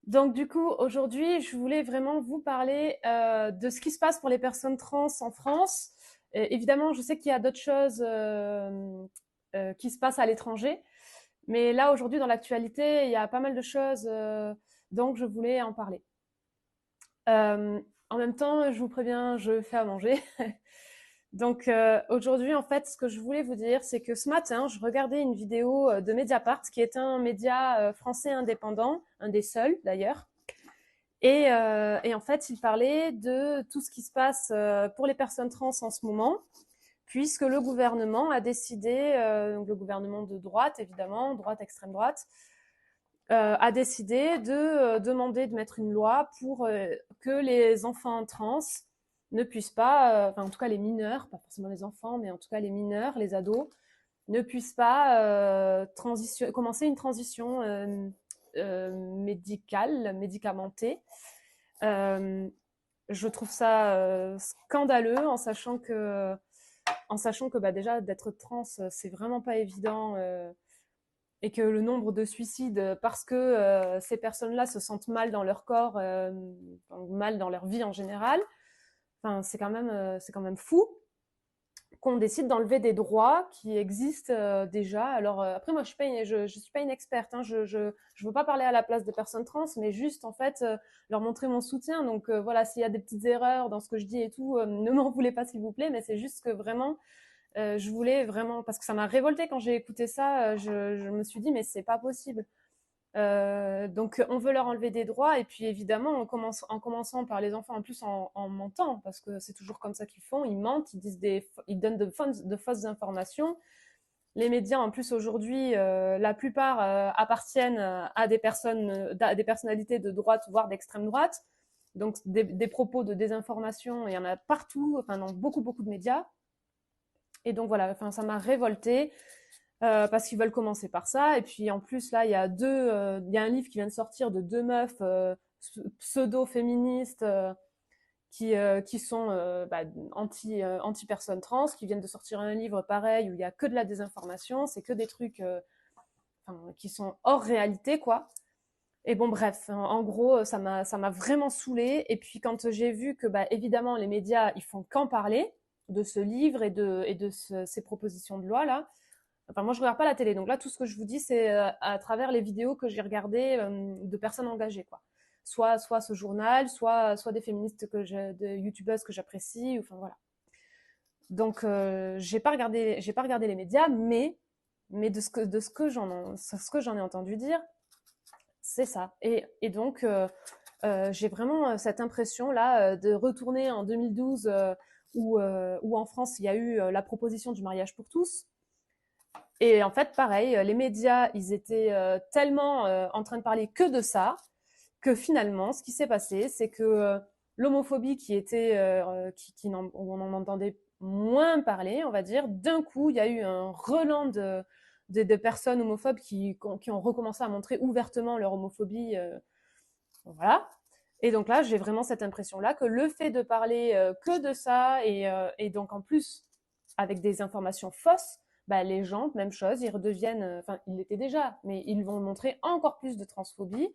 Donc du coup, aujourd'hui, je voulais vraiment vous parler de ce qui se passe pour les personnes trans en France. Évidemment, je sais qu'il y a d'autres choses qui se passent à l'étranger, mais là, aujourd'hui, dans l'actualité, il y a pas mal de choses, donc je voulais en parler. En même temps, je vous préviens, je fais à manger. Donc aujourd'hui, en fait, ce que je voulais vous dire, c'est que ce matin, je regardais une vidéo de Mediapart, qui est un média français indépendant, un des seuls d'ailleurs. Et en fait, il parlait de tout ce qui se passe pour les personnes trans en ce moment, puisque le gouvernement a décidé, donc le gouvernement de droite évidemment, droite extrême droite, a décidé de demander de mettre une loi pour que les enfants trans ne puissent pas, enfin en tout cas les mineurs, pas forcément les enfants, mais en tout cas les mineurs, les ados, ne puissent pas commencer une transition médicale, médicamentée. Euh, je trouve ça scandaleux en sachant que bah, déjà d'être trans, c'est vraiment pas évident et que le nombre de suicides parce que ces personnes-là se sentent mal dans leur corps, mal dans leur vie en général, enfin, c'est quand même fou qu'on décide d'enlever des droits qui existent déjà. Alors après, moi, je suis pas une experte. Hein, je veux pas parler à la place des personnes trans, mais juste en fait leur montrer mon soutien. Donc voilà, s'il y a des petites erreurs dans ce que je dis et tout, ne m'en voulez pas s'il vous plaît. Mais c'est juste que vraiment, je voulais vraiment parce que ça m'a révolté quand j'ai écouté ça. Je me suis dit mais c'est pas possible. Donc on veut leur enlever des droits et puis évidemment en commençant par les enfants en plus en mentant parce que c'est toujours comme ça qu'ils font, ils mentent, ils donnent de fausses informations. Les médias en plus aujourd'hui, la plupart appartiennent à des personnalités de droite voire d'extrême droite, donc des propos de désinformation il y en a partout, enfin dans beaucoup de médias. Et donc voilà, enfin ça m'a révoltée parce qu'ils veulent commencer par ça. Et puis en plus là, il y a un livre qui vient de sortir de deux meufs pseudo-féministes qui sont anti personnes trans, qui viennent de sortir un livre pareil où il y a que de la désinformation, c'est que des trucs qui sont hors réalité quoi. Et bon bref, en gros, ça m'a vraiment saoulée. Et puis quand j'ai vu que bah évidemment les médias ils font qu'en parler de ce livre et de ces propositions de loi là, enfin, moi, je regarde pas la télé. Donc là, tout ce que je vous dis, c'est à travers les vidéos que j'ai regardées de personnes engagées, quoi. Soit ce journal, soit des féministes de youtubeuses que j'apprécie. Enfin voilà. Donc j'ai pas regardé les médias, mais ce que j'en ai entendu dire, c'est ça. Et donc j'ai vraiment cette impression là de retourner en 2012 où en France il y a eu la proposition du mariage pour tous. Et en fait, pareil, les médias, ils étaient tellement en train de parler que de ça, que finalement, ce qui s'est passé, c'est que l'homophobie où on en entendait moins parler, on va dire, d'un coup, il y a eu un relan de personnes homophobes qui ont recommencé à montrer ouvertement leur homophobie. Voilà. Et donc là, j'ai vraiment cette impression-là que le fait de parler que de ça et donc en plus avec des informations fausses, bah, les gens, même chose, ils redeviennent, enfin, ils l'étaient déjà, mais ils vont montrer encore plus de transphobie.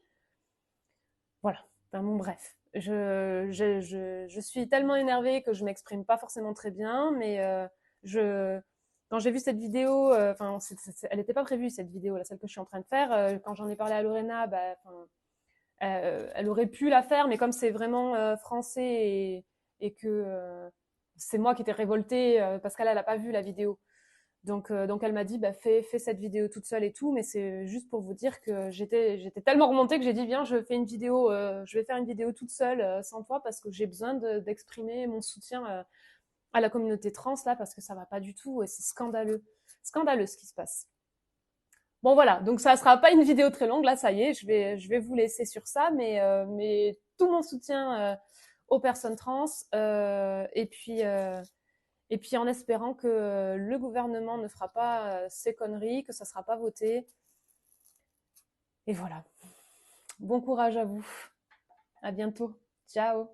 Voilà. Enfin, bon, bref. Je suis tellement énervée que je m'exprime pas forcément très bien, mais je, quand j'ai vu cette vidéo, enfin, elle n'était pas prévue cette vidéo, là, celle que je suis en train de faire. Quand j'en ai parlé à Lorena, bah, elle aurait pu la faire, mais comme c'est vraiment français et que c'est moi qui étais révoltée parce qu'elle n'a pas vu la vidéo. Donc elle m'a dit bah fais cette vidéo toute seule et tout, mais c'est juste pour vous dire que j'étais tellement remontée que j'ai dit viens je vais faire une vidéo toute seule sans toi parce que j'ai besoin d'exprimer mon soutien à la communauté trans là parce que ça va pas du tout et c'est scandaleux ce qui se passe. Bon voilà, donc ça sera pas une vidéo très longue là, ça y est, je vais vous laisser sur ça, mais tout mon soutien aux personnes trans et puis en espérant que le gouvernement ne fera pas ces conneries, que ça sera pas voté et voilà. Bon courage à vous, à bientôt, ciao.